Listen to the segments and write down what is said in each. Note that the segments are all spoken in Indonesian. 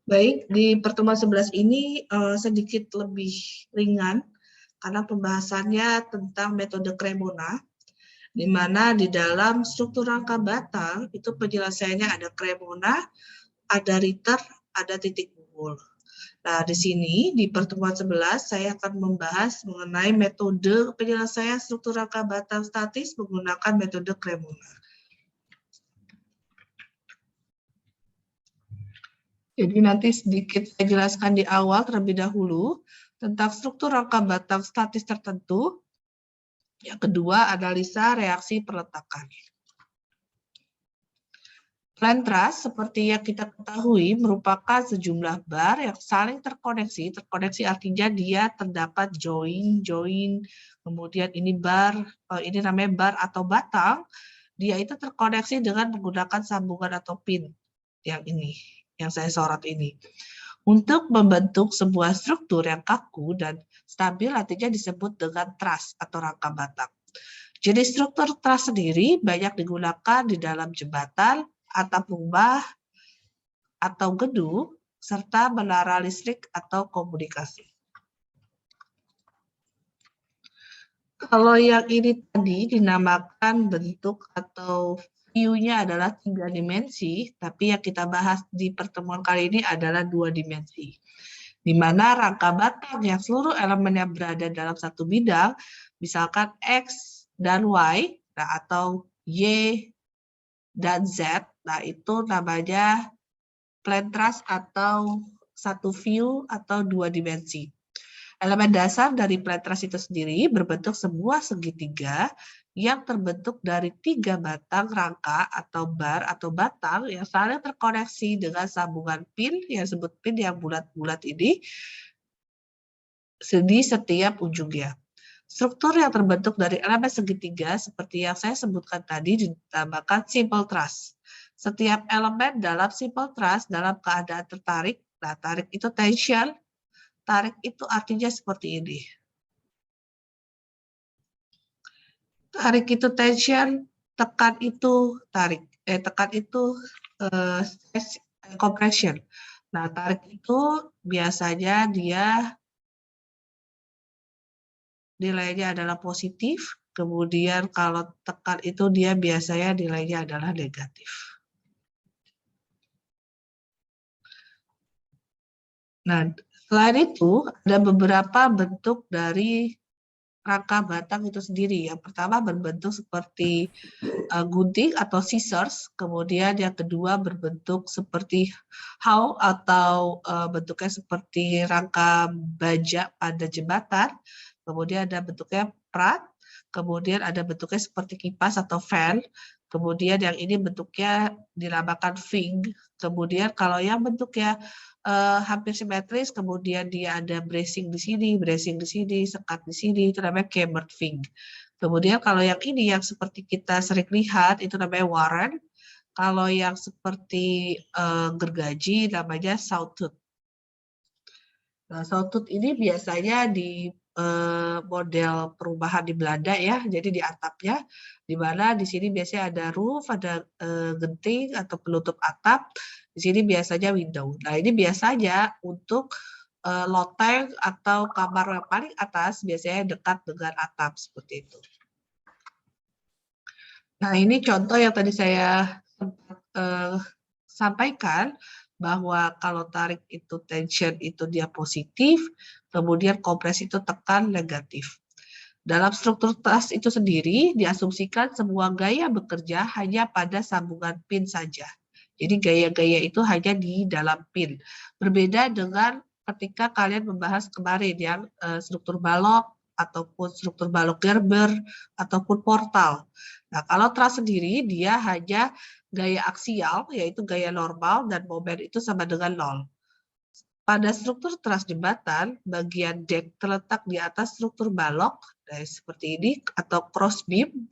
Baik, di pertemuan 11 ini sedikit lebih ringan karena pembahasannya tentang metode Cremona, di mana di dalam struktur rangka batang itu penyelesaiannya ada Cremona, ada Ritter, ada titik kumpul. Nah, di sini di pertemuan 11 saya akan membahas mengenai metode penyelesaian struktur rangka batang statis menggunakan metode Cremona. Jadi nanti sedikit saya jelaskan di awal terlebih dahulu tentang struktur rangka batang statis tertentu. Yang kedua, analisa reaksi perletakan. Plant truss, seperti yang kita ketahui, merupakan sejumlah bar yang saling terkoneksi. Terkoneksi artinya dia terdapat join, kemudian ini bar, ini namanya bar atau batang. Dia itu terkoneksi dengan menggunakan sambungan atau pin yang ini, yang saya sorot ini. Untuk membentuk sebuah struktur yang kaku dan stabil artinya disebut dengan truss atau rangka batang. Jadi struktur truss sendiri banyak digunakan di dalam jembatan, atap rumah, atau gedung, serta menara listrik atau komunikasi. Kalau yang ini tadi dinamakan bentuk atau view-nya adalah 3 dimensi, tapi yang kita bahas di pertemuan kali ini adalah 2 dimensi. Di mana rangka batang yang seluruh elemennya berada dalam satu bidang, misalkan X dan Y, nah, atau Y dan Z, nah itu namanya plant truss atau satu view atau 2 dimensi. Elemen dasar dari plant truss itu sendiri berbentuk sebuah segitiga yang terbentuk dari 3 batang rangka atau bar atau batang yang saling terkoneksi dengan sambungan pin yang disebut pin yang bulat-bulat ini di setiap ujungnya. Struktur yang terbentuk dari elemen segitiga seperti yang saya sebutkan tadi dinamakan simple truss. Setiap elemen dalam simple truss dalam keadaan tertarik, nah tarik itu tension, tarik itu artinya seperti ini. Tarik itu tension, tekan itu tarik, tekan itu compression. Nah tarik itu biasanya dia nilainya adalah positif, kemudian kalau tekan itu dia biasanya nilainya adalah negatif. Nah, selain itu ada beberapa bentuk dari rangka batang itu sendiri. Yang pertama berbentuk seperti gunting atau scissors, kemudian yang kedua berbentuk seperti how atau bentuknya seperti rangka baja pada jembatan, kemudian ada bentuknya prat, kemudian ada bentuknya seperti kipas atau fan, kemudian yang ini bentuknya dinamakan ving, kemudian kalau yang bentuknya hampir simetris, kemudian dia ada bracing di sini, sekat di sini, itu namanya cambered ving. Kemudian kalau yang ini yang seperti kita sering lihat itu namanya warren, kalau yang seperti gergaji namanya sawtooth. Nah, sawtooth ini biasanya di model perumahan di Belanda ya, jadi di atapnya, di mana di sini biasanya ada roof, ada genting atau penutup atap, di sini biasanya window. Nah ini biasanya untuk loteng atau kamar yang paling atas biasanya dekat dengan atap seperti itu. Nah ini contoh yang tadi saya sampaikan, bahwa kalau tarik itu tension itu dia positif, kemudian kompres itu tekan negatif. Dalam struktur truss itu sendiri diasumsikan semua gaya bekerja hanya pada sambungan pin saja. Jadi gaya-gaya itu hanya di dalam pin. Berbeda dengan ketika kalian membahas kemarin yang struktur balok ataupun struktur balok Gerber ataupun portal. Nah, kalau truss sendiri dia hanya gaya aksial, yaitu gaya normal, dan momen itu sama dengan 0. Pada struktur truss jembatan, bagian deck terletak di atas struktur balok, seperti ini, atau cross beam,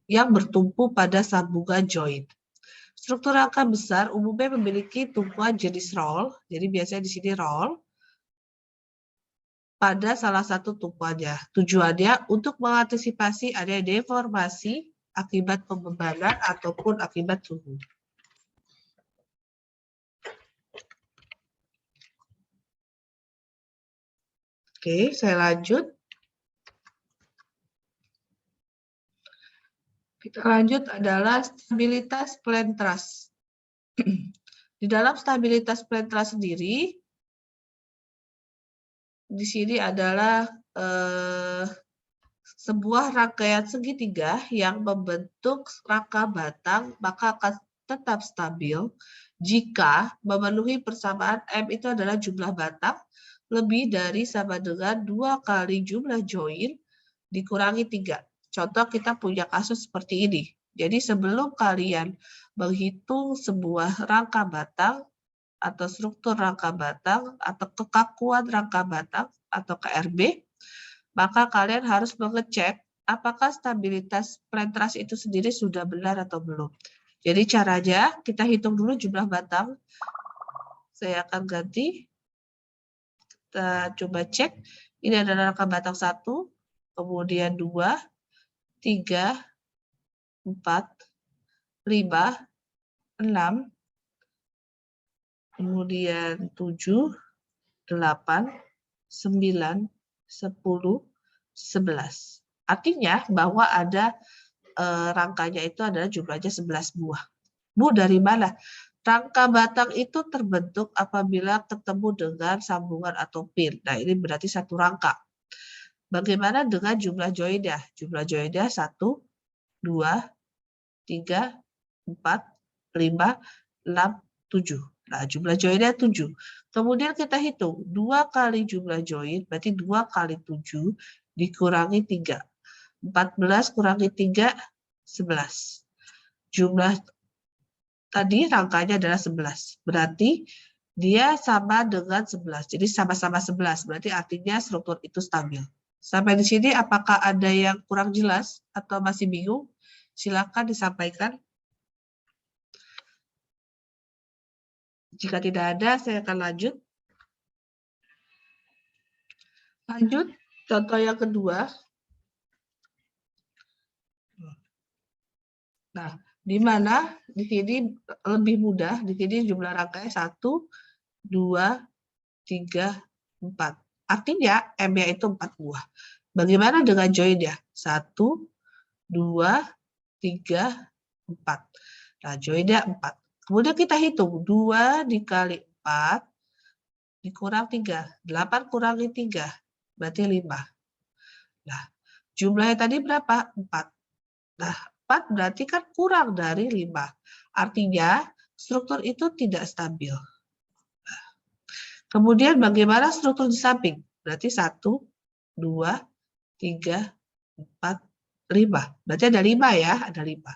yang bertumpu pada sambungan joint. Struktur rangka besar umumnya memiliki tumpuan jenis roll, jadi biasanya di sini roll, pada salah satu tumpuannya. Tujuannya untuk mengantisipasi adanya deformasi akibat pembebanan ataupun akibat suhu. Oke, saya lanjut. Kita lanjut adalah stabilitas plan truss. Di dalam stabilitas plan truss sendiri, di sini adalah sebuah rangkaian segitiga yang membentuk rangka batang, maka akan tetap stabil jika memenuhi persamaan M itu adalah jumlah batang lebih dari sama dengan 2 kali jumlah join dikurangi 3. Contoh kita punya kasus seperti ini. Jadi sebelum kalian menghitung sebuah rangka batang atau struktur rangka batang atau kekakuan rangka batang atau KRB, maka kalian harus mengecek apakah stabilitas plan truss itu sendiri sudah benar atau belum. Jadi caranya kita hitung dulu jumlah batang. Saya akan ganti. Kita coba cek. Ini adalah rangka batang 1, kemudian 2, 3, 4, 5, 6, kemudian 7, 8, 9, 10, 11. Artinya bahwa ada rangkanya itu adalah jumlahnya 11 buah. Bu, dari mana? Rangka batang itu terbentuk apabila ketemu dengan sambungan atau pin. Nah, ini berarti satu rangka. Bagaimana dengan jumlah joinnya? Jumlah joinnya 1, 2, 3, 4, 5, 6, 7. Nah, jumlah joinnya 7. Kemudian kita hitung 2 kali jumlah join, berarti 2 kali 7 dikurangi 3. 14 kurangi 3, 11. Jumlah tadi rangkanya adalah 11. Berarti dia sama dengan 11. Jadi sama-sama 11. Berarti artinya struktur itu stabil. Sampai di sini apakah ada yang kurang jelas atau masih bingung? Silakan disampaikan. Jika tidak ada, saya akan lanjut. Lanjut, contoh yang kedua. Nah, di mana di sini lebih mudah, di sini jumlah rangkanya 1, 2, 3, 4. Artinya M-nya itu 4 buah. Bagaimana dengan join-nya? 1, 2, 3, 4. Nah, join-nya 4. Kemudian kita hitung 2 dikali 4 dikurang 3. 8 kurangi 3, berarti 5. Nah, jumlahnya tadi berapa? 4. Nah, 4 berarti kan kurang dari 5. Artinya struktur itu tidak stabil. Kemudian bagaimana struktur di samping? Berarti 1, 2, 3, 4, 5. Berarti ada 5 ya, ada 5.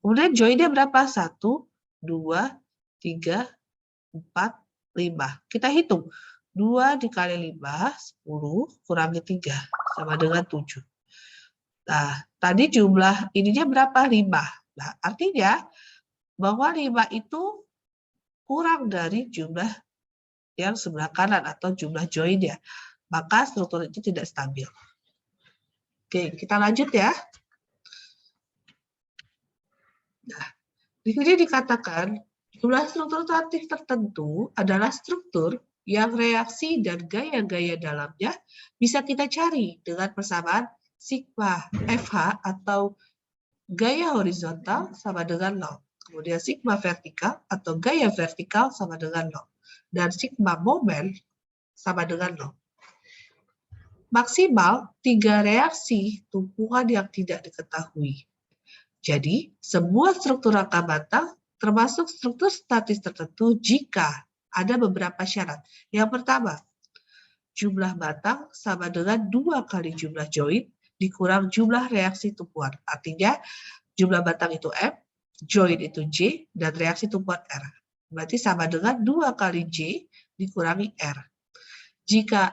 Kemudian joinnya berapa? 1, 2, 3, 4, 5. Kita hitung. 2 dikali 5, 10, kurangi 3, sama dengan 7. Nah, tadi jumlah ininya berapa? 5. Nah, artinya bahwa 5 itu kurang dari jumlah yang sebelah kanan atau jumlah join-nya. Maka struktur itu tidak stabil. Oke, kita lanjut ya. Nah, di sini dikatakan jumlah struktur statik tertentu adalah struktur yang reaksi dan gaya-gaya dalamnya bisa kita cari dengan persamaan sigma FH atau gaya horizontal sama dengan 0. Kemudian sigma vertikal atau gaya vertikal sama dengan 0. Dan sigma momen sama dengan 0. Maksimal 3 reaksi tumpuan yang tidak diketahui. Jadi, sebuah struktur rangka batang termasuk struktur statis tertentu jika ada beberapa syarat. Yang pertama, jumlah batang sama dengan 2 kali jumlah join dikurang jumlah reaksi tumpuan. Artinya, jumlah batang itu M, join itu J, dan reaksi tumpuan R. Berarti sama dengan 2 kali J dikurangi R. Jika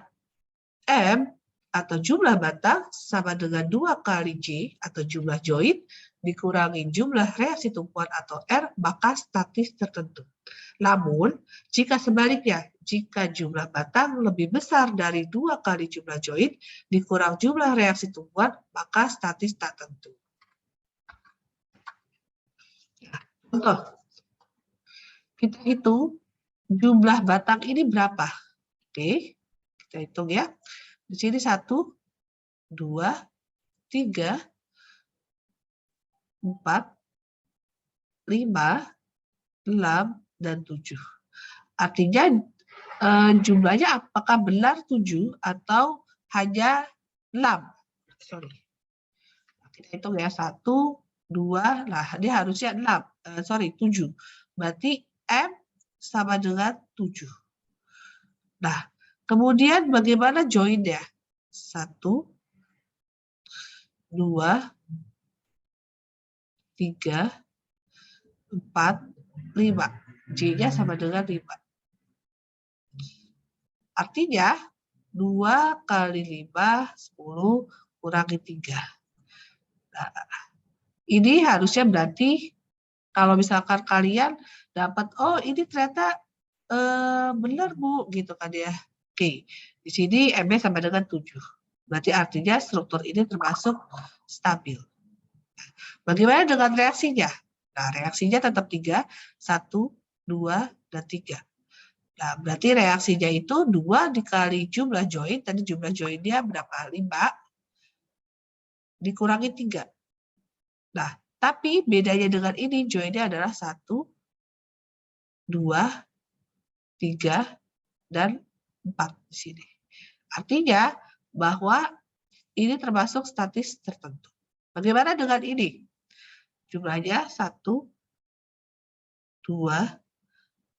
M atau jumlah batang sama dengan 2 kali J atau jumlah join dikurangi jumlah reaksi tumpuan atau R, maka statis tertentu. Namun, jika sebaliknya, jika jumlah batang lebih besar dari 2 kali jumlah join dikurang jumlah reaksi tumpuan, maka statis tak tentu. Contoh, kita hitung jumlah batang ini berapa. Oke, kita hitung ya. Di sini 1, 2, 3, 4, 5, 6, dan 7. Artinya jumlahnya apakah benar 7 atau hanya 6? Sorry. Kita hitung ya, 1, 2, nah ini harusnya 7. Berarti M sama dengan 7. Nah, kemudian bagaimana join-nya? 1, 2, 3, 4, 5. J-nya sama dengan 5. Artinya 2 kali 5, 10 kurangi 3. Nah, ini harusnya berarti kalau misalkan kalian dapat, oh ini ternyata benar Bu, gitu kan ya. Oke, di sini M-nya sama dengan 7. Berarti artinya struktur ini termasuk stabil. Bagaimana dengan reaksinya? Nah, reaksinya tetap 3, 1, 2, dan 3. Nah, berarti reaksinya itu 2 dikali jumlah join, tadi jumlah joinnya berapa? 5, dikurangi 3. Nah, tapi bedanya dengan ini, joinnya adalah 1, 2, 3, dan 4 di sini. Artinya bahwa ini termasuk statis tertentu. Bagaimana dengan ini? Jumlahnya 1, 2,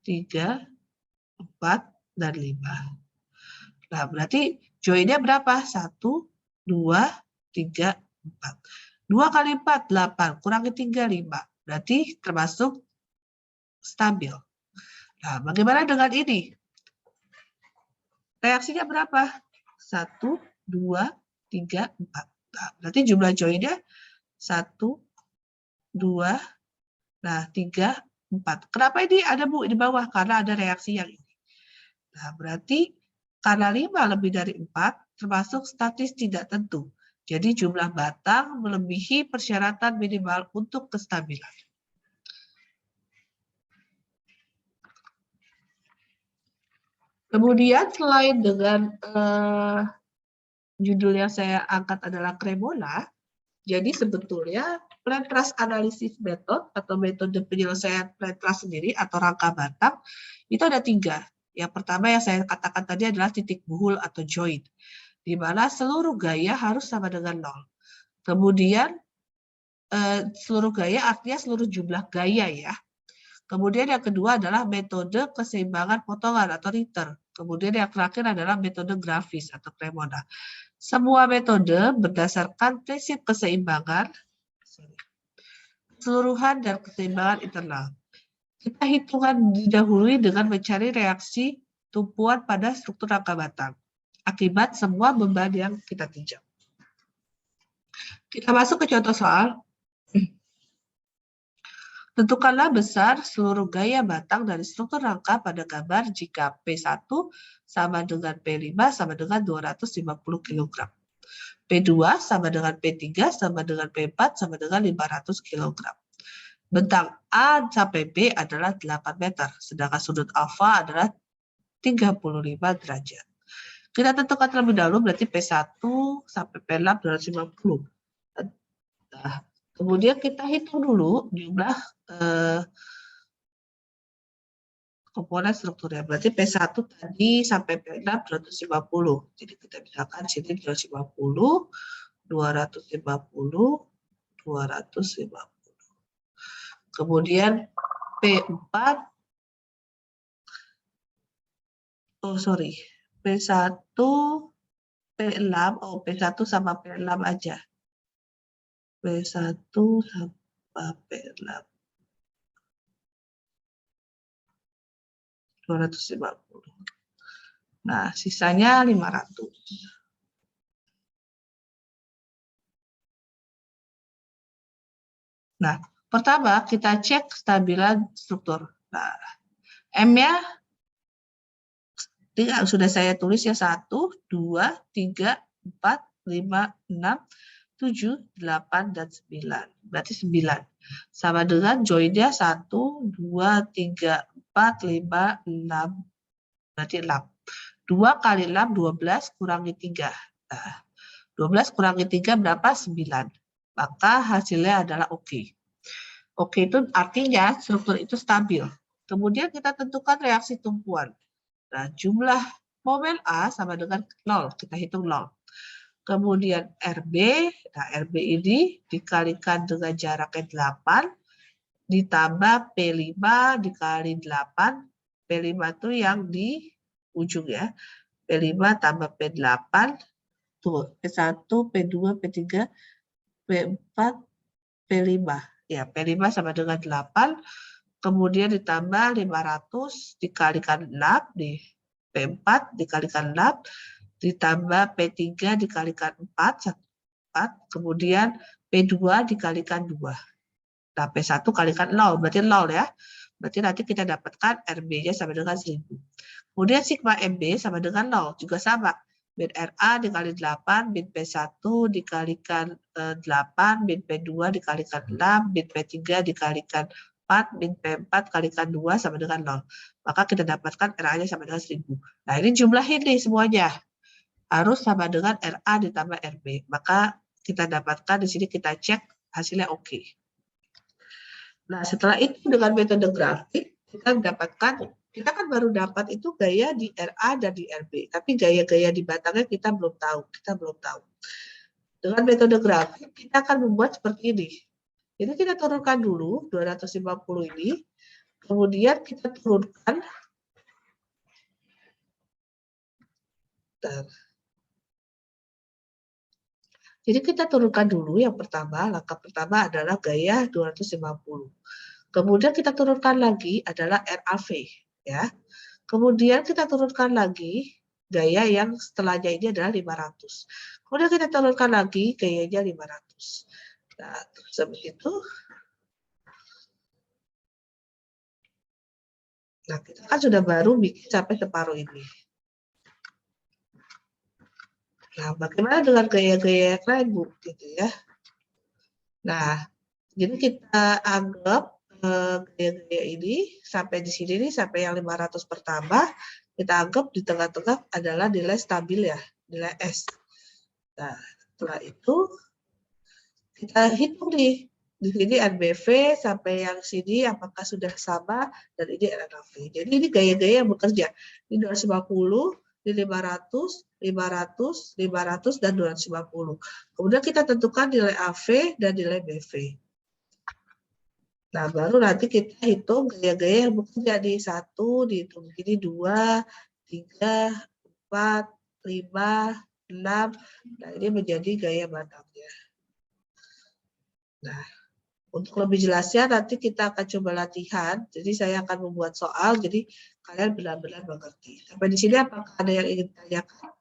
3, 4, dan 5. Nah, berarti joinnya berapa? 1, 2, 3, 4. 2 kali 4, 8. Kurangi 3, 5. Berarti termasuk stabil. Nah, bagaimana dengan ini? Reaksinya berapa? 1, 2, 3, 4. Nah, berarti jumlah joinnya 1, 2, nah 3, 4. Kenapa ini ada Bu di bawah? Karena ada reaksi yang ini. Nah, berarti karena 5 lebih dari 4, termasuk statis tidak tentu. Jadi jumlah batang melebihi persyaratan minimal untuk kestabilan. Kemudian selain dengan judul yang saya angkat adalah Cremola, jadi sebetulnya plant trust analysis method atau metode penyelesaian plant trust sendiri atau rangka batang itu ada 3. Yang pertama yang saya katakan tadi adalah titik buhul atau join, di mana seluruh gaya harus sama dengan 0. Kemudian seluruh gaya artinya seluruh jumlah gaya ya. Kemudian yang kedua adalah metode keseimbangan potongan atau Ritter. Kemudian yang terakhir adalah metode grafis atau Cremona. Semua metode berdasarkan prinsip keseimbangan, keseluruhan dan keseimbangan internal. Kita hitungan didahului dengan mencari reaksi tumpuan pada struktur rangka batang akibat semua beban yang kita tinjau. Kita masuk ke contoh soal. Tentukanlah besar seluruh gaya batang dari struktur rangka pada gambar jika P1 sama dengan P5 sama dengan 250 kg. P2 sama dengan P3 sama dengan P4 sama dengan 500 kg. Bentang A sampai B adalah 8 meter, sedangkan sudut alfa adalah 35 derajat. Kita tentukan terlebih dahulu berarti P1 sampai P6 250. Nah, kemudian kita hitung dulu jumlah komponen strukturnya. Berarti P1 tadi sampai P6 250. Jadi kita misalkan sini 250, 250, 250. Kemudian P4, P1, P6, P1 sama P6 aja. P1 sama P6. 250. Nah, sisanya 500. Nah, pertama kita cek stabilan struktur. Nah, M-nya sudah saya tulis ya 1, 2, 3, 4, 5, 6, 7, 8, dan 9. Berarti 9. Sama dengan join-nya 1, 2, 3, 4, 5, 6. Berarti 6. 2 kali 6, 12 kurangi 3. Nah, 12 kurangi 3 berapa? 9. Maka hasilnya adalah oke. Oke itu artinya struktur itu stabil. Kemudian kita tentukan reaksi tumpuan. Nah, jumlah momen A sama dengan 0. Kita hitung 0. Kemudian RB, nah RB ini dikalikan dengan jaraknya 8, ditambah P5 dikali 8, P5 itu yang di ujung ya, P5 tambah P8, tuh P1, P2, P3, P4, P5. Ya, P5 sama dengan 8, kemudian ditambah 500 dikalikan 6, di P4 dikalikan 6, ditambah P3 dikalikan 4, kemudian P2 dikalikan 2. Nah, P1 kalikan 0, berarti 0 ya. Berarti nanti kita dapatkan RB-nya sama dengan 1000. Kemudian sigma MB sama dengan 0, juga sama. Bin RA dikali 8, bin P1 dikalikan 8, bin P2 dikalikan 6, bin P3 dikalikan 4, bin P4 kalikan 2 sama dengan 0. Maka kita dapatkan RA-nya sama dengan 1000. Nah, ini jumlahin nih semuanya. Harus sama dengan RA ditambah RB. Maka kita dapatkan di sini, kita cek hasilnya oke. Nah, setelah itu dengan metode grafik, kita mendapatkan, kita kan baru dapat itu gaya di RA dan di RB, tapi gaya-gaya di batangnya kita belum tahu. Dengan metode grafik, kita akan membuat seperti ini. Jadi kita turunkan dulu 250 ini, kemudian kita turunkan, jadi kita turunkan dulu yang pertama, langkah pertama adalah gaya 250. Kemudian kita turunkan lagi adalah RAV, ya. Kemudian kita turunkan lagi gaya yang setelahnya ini adalah 500. Kemudian kita turunkan lagi gayanya 500. Nah, seperti itu. Nah, kita kan sudah baru bikin sampai separuh ini. Nah, bagaimana dengan gaya-gaya yang lain, Bu? Gitu ya. Nah, jadi kita anggap gaya-gaya ini sampai di sini nih, sampai yang 500 pertama, kita anggap di tengah-tengah adalah nilai stabil ya, nilai S. Nah, setelah itu kita hitung nih, di sini NBV sampai yang sini apakah sudah sama, dan ini NAV. Jadi ini gaya-gaya yang bekerja. Ini 250, ini 500, 500, 500, dan 250. Kemudian kita tentukan nilai AV dan nilai BV. Nah, baru nanti kita hitung gaya-gaya yang bekerja di 1, dihitung begini 2, 3, 4, 5, 6. Nah, ini menjadi gaya batangnya. Nah, untuk lebih jelasnya nanti kita akan coba latihan. Jadi saya akan membuat soal, jadi kalian benar-benar mengerti. Sampai di sini apakah ada yang ingin ditanyakan?